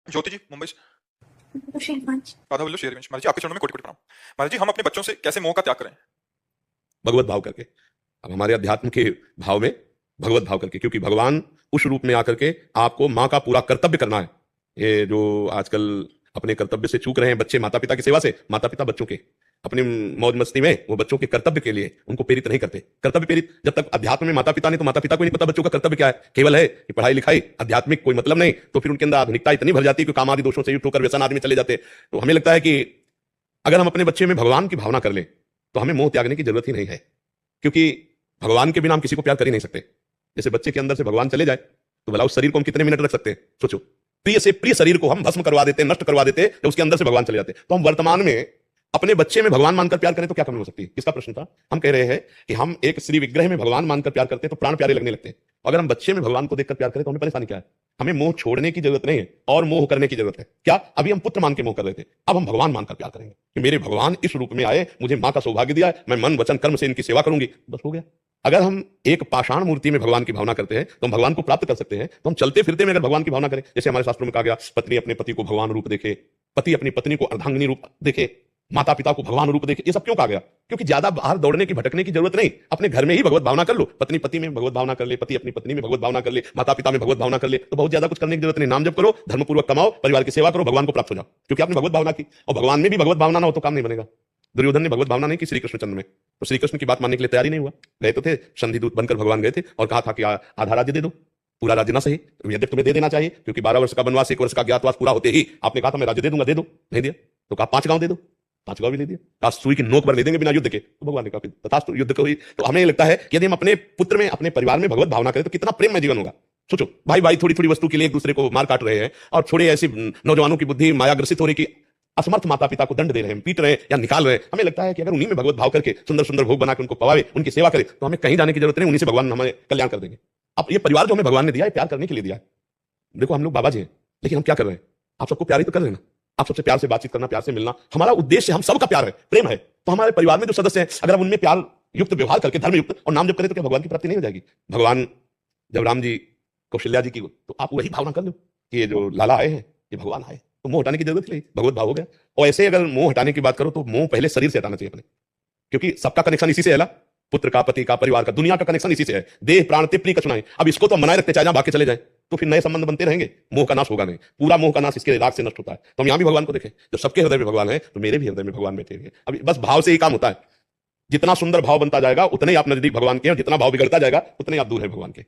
ज्योति जी मुंबई से। तो शेरवांच आधा बोलो शेरविंश। महाराज जी आपके चरणों में कोटि कोटि प्रणाम। महाराज जी हम अपने बच्चों से कैसे मोह का त्याग करें? भगवत भाव करके। अब हमारे अध्यात्म के भाव में भगवत भाव करके, क्योंकि भगवान उस रूप में आकर के आपको माँ का पूरा कर्तव्य करना है। ये जो आजकल अपने कर्तव्य से चूक रहे हैं बच्चे माता पिता की सेवा से, माता पिता बच्चों के अपनी मौज मस्ती में वो बच्चों के कर्तव्य के लिए उनको प्रेरित नहीं करते। कर्तव्य प्रेरित जब तक अध्यात्म में माता पिता नहीं, तो माता पिता को नहीं पता बच्चों का कर्तव्य क्या है, केवल है कि पढ़ाई लिखाई, आध्यात्मिक कोई मतलब नहीं। तो फिर उनके अंदर आधुनिकता इतनी भर जाती है कि काम आदि दोषों से युक्त होकर व्यसन आदमी चले जाते। तो हमें लगता है कि अगर हम अपने बच्चे में भगवान की भावना कर लें तो हमें मोह त्यागने की जरूरत ही नहीं है, क्योंकि भगवान के बिना हम किसी को प्यार कर ही नहीं सकते। जैसे बच्चे के अंदर से भगवान चले जाए तो भला उस शरीर को हम कितने मिनट रख सकते हैं? सोचो, प्रिय से प्रिय शरीर को हम भस्म करवा देते, नष्ट करवा देते, तो उसके अंदर से भगवान चले जाते। तो हम वर्तमान में अपने बच्चे में भगवान मानकर प्यार करें तो क्या कमी हो सकती है? किसका प्रश्न था? हम कह रहे हैं कि हम एक श्री विग्रह में भगवान मानकर प्यार करते हैं तो प्राण प्यारे लगने लगते हैं। अगर हम बच्चे में भगवान को देखकर प्यार करें तो हमें परेशानी क्या है? हमें मोह छोड़ने की जरूरत नहीं है और मोह करने की जरूरत है। क्या अभी हम पुत्र मान के मोह कर रहे थे, अब हम भगवान मानकर प्यार करेंगे कि मेरे भगवान इस रूप में आए, मुझे मां का सौभाग्य दिया है, मैं मन वचन कर्म से इनकी सेवा करूंगी, बस हो गया। अगर हम एक पाषाण मूर्ति में भगवान की भावना करते हैं तो हम भगवान को प्राप्त कर सकते हैं। तो हम चलते फिरते में अगर भगवान की भावना करें, जैसे हमारे शास्त्रों में कहा गया, पत्नी अपने पति को भगवान रूप देखे, पति अपनी पत्नी को अर्धांगिनी रूप देखे, माता पिता को भगवान रूप देखे। ये सब क्यों कहा गया? क्योंकि ज्यादा बाहर दौड़ने की भटकने की जरूरत नहीं, अपने घर में ही भगवत भावना कर लो। पत्नी पति में भगवत भावना कर ले, पति अपनी पत्नी में भगवत भावना कर ले, माता पिता में भगवत भावना कर ले, तो बहुत ज्यादा कुछ करने की जरूरत नहीं। नाम जप करो, धर्मपूर्वक कमाओ, परिवार की सेवा करो, भगवान को प्राप्त हो जाओ, क्योंकि आपने भगवत भावना की। और भगवान में भी भगवत भावना ना हो तो काम नहीं बनेगा। दुर्योधन ने भगवत भावना नहीं की श्री कृष्ण चंद्र में, तो श्री कृष्ण की बात मानने के लिए तैयार ही नहीं हुआ। गए तो थे, संधि दूत बनकर भगवान गए थे और कहा था कि आधा राज्य दे दो, पूरा राज्य ना सही, यद्यपि तुम्हें दे देना चाहिए, क्योंकि 12 वर्ष का वनवास, 1 वर्ष का ज्ञातवास पूरा होते ही आपने कहा था मैं राज्य दे दूंगा, दे दो, नहीं दिया। तो कहा 5 गांव दे दो, 5 गांव भी दे दिया। कहा सुई की नोक पर दे देंगे बिना युद्ध के, तो भगवान ने कहा तथास्तु, युद्ध को ही। तो हमें लगता है कि यदि हम अपने पुत्र में, अपने परिवार में भगवत भावना करें तो कितना प्रेममय जीवन होगा। सोचो, भाई भाई थोड़ी थोड़ी वस्तु के लिए एक दूसरे को मार काट रहे हैं, और थोड़े ऐसी नौजवानों की बुद्धि मायाग्रसित हो रही कि असमर्थ माता पिता को दंड दे रहे हैं, पीट रहे हैं या निकाल रहे हैं। हमें लगता है कि अगर उन्हीं में भगवत भाव करके सुंदर सुंदर भोग बना के उनको पवावे, उनकी सेवा करे, तो हमें कहीं जाने की जरूरत नहीं, उन्हीं से भगवान हमें कल्याण कर देंगे। अब ये परिवार जो हमें भगवान ने दिया है, प्यार करने के लिए दिया है। देखो हम लोग बाबा जी हैं, लेकिन हम क्या कर रहे हैं? आप सबको प्यार ही तो कर रहे हैं ना। आप सबसे प्यार से बातचीत करना, प्यार से मिलना, हमारा उद्देश्य हम सबका प्यार है, प्रेम है। तो हमारे परिवार में जो सदस्य हैं, अगर हम उनमें प्यार युक्त व्यवहार करके, धर्म युक्त और नाम जप करें, तो क्या भगवान की प्राप्ति नहीं हो जाएगी? भगवान जब राम जी कौशल्या जी की, तो आप वही भावना कर लो कि ये जो लाला आए हैं ये भगवान आए, तो मोह हटाने की जरूरत नहीं, भगवत भाव हो गया। और ऐसे अगर मोह हटाने की बात करो तो मोह पहले शरीर से हटाना चाहिए अपने, क्योंकि सबका कनेक्शन इसी से है ना, पुत्र का, पति का, परिवार का, दुनिया का कनेक्शन इसी से है। देह प्राण तिप्री कछुनाएं, अब इसको तो हम बनाए रखते, चाहे जहां भाग के चले जाए, तो फिर नए संबंध बनते रहेंगे, मोह का नाश होगा नहीं। पूरा मोह का नाश इसके राग से नष्ट होता है। तो हम यहां भी भगवान को देखें, जब सबके हृदय में भगवान है तो मेरे भी हृदय में भगवान बैठे हैं। अभी बस भाव से ही काम होता है। जितना सुंदर भाव बनता जाएगा उतने ही आप नजदीक भगवान के हैं, और जितना भाव बिगड़ता जाएगा उतने ही आप दूर है भगवान के।